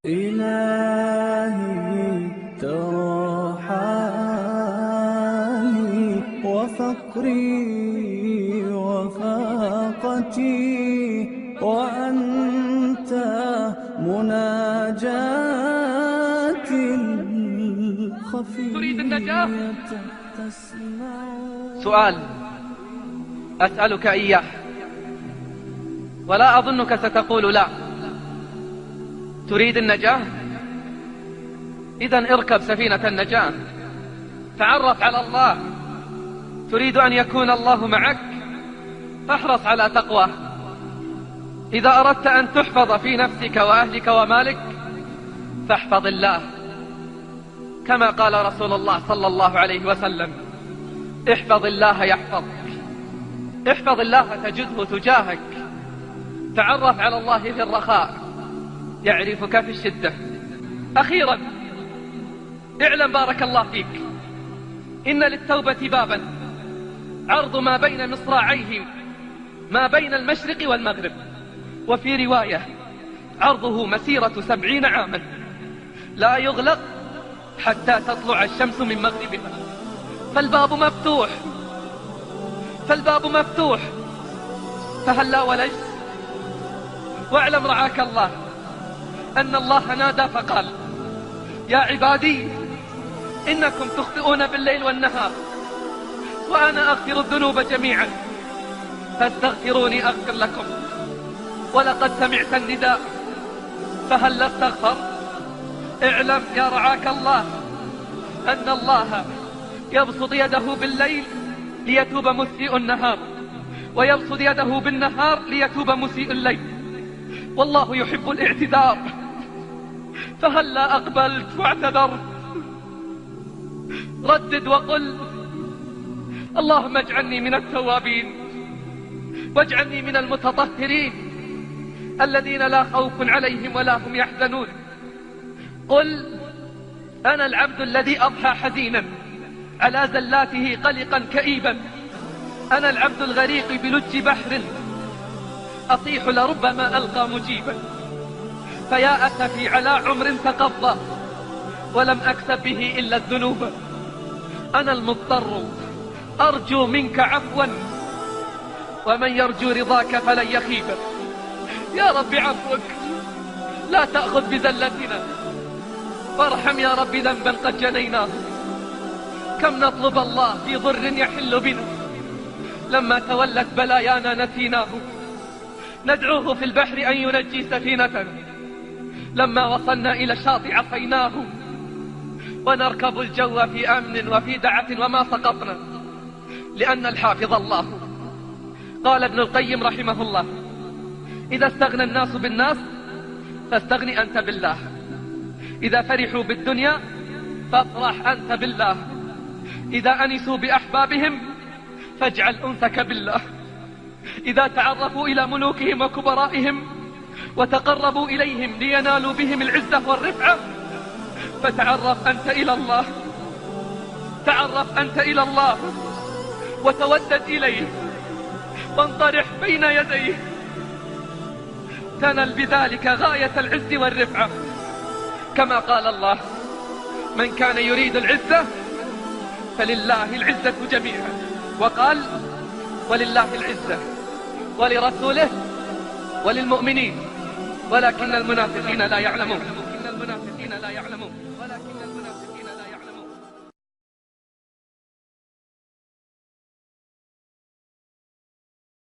إلهي ترى حالي وفقري وفاقتي، وأنت مناجاتي الخفية تريد النجاة؟ تسمع. سؤال أسألك إياه ولا أظنك ستقول لا. تريد النجاة؟ إذن اركب سفينة النجاة، تعرف على الله. تريد أن يكون الله معك؟ فاحرص على تقواه. إذا أردت أن تحفظ في نفسك وأهلك ومالك فاحفظ الله، كما قال رسول الله صلى الله عليه وسلم: احفظ الله يحفظك. احفظ الله تجده تجاهك. تعرف على الله في الرخاء يعرفك في الشدة. أخيرا اعلم بارك الله فيك إن للتوبة بابا عرض ما بين مصراعيه ما بين المشرق والمغرب، وفي رواية عرضه مسيرة 70 عاما لا يغلق حتى تطلع الشمس من مغربها. فالباب مفتوح، فالباب مفتوح، فهلا ولجت. واعلم رعاك الله أن الله نادى فقال: يا عبادي إنكم تخطئون بالليل والنهار وأنا أغفر الذنوب جميعا فاستغفروني أغفر لكم. ولقد سمعت النداء فهل استغفر؟ اعلم يا رعاك الله أن الله يبسط يده بالليل ليتوب مسيء النهار، ويبسط يده بالنهار ليتوب مسيء الليل، والله يحب الاعتذار. فهل لا أقبلت واعتذرت؟ ردد وقل: اللهم اجعلني من التوابين واجعلني من المتطهرين الذين لا خوف عليهم ولا هم يحزنون. قل: أنا العبد الذي أضحى حزينا على زلاته قلقا كئيبا، أنا العبد الغريق بلج بحر أطيح لربما ألقى مجيبا، فيا أسفي على عمر تقضى ولم أكسب به إلا الذنوب. أنا المضطر أرجو منك عفوا، ومن يرجو رضاك فلن يخيب. يا رب عفوك لا تأخذ بزلتنا، وارحم يا رب ذنبا قد جنيناه. كم نطلب الله في ضر يحل بنا، لما تولت بلايانا نسيناه. ندعوه في البحر أن ينجي سفينتنا، لما وصلنا إلى الشاطئ عصيناه. ونركب الجو في أمن وفي دعة وما سقطنا، لأن الحافظ الله. قال ابن القيم رحمه الله: إذا استغنى الناس بالناس فاستغن أنت بالله، إذا فرحوا بالدنيا فافرح أنت بالله، إذا أنسوا بأحبابهم فاجعل أنسك بالله، إذا تعرفوا إلى ملوكهم وكبرائهم وتقربوا إليهم لينالوا بهم العزة والرفعة فتعرف أنت إلى الله. تعرف أنت إلى الله وتودد إليه وانطرح بين يديه، تنل بذلك غاية العز والرفعة، كما قال الله: من كان يريد العزة فلله العزة جميعا. وقال: ولله العزة ولرسوله وللمؤمنين ولكن المنافقين لا يعلمون.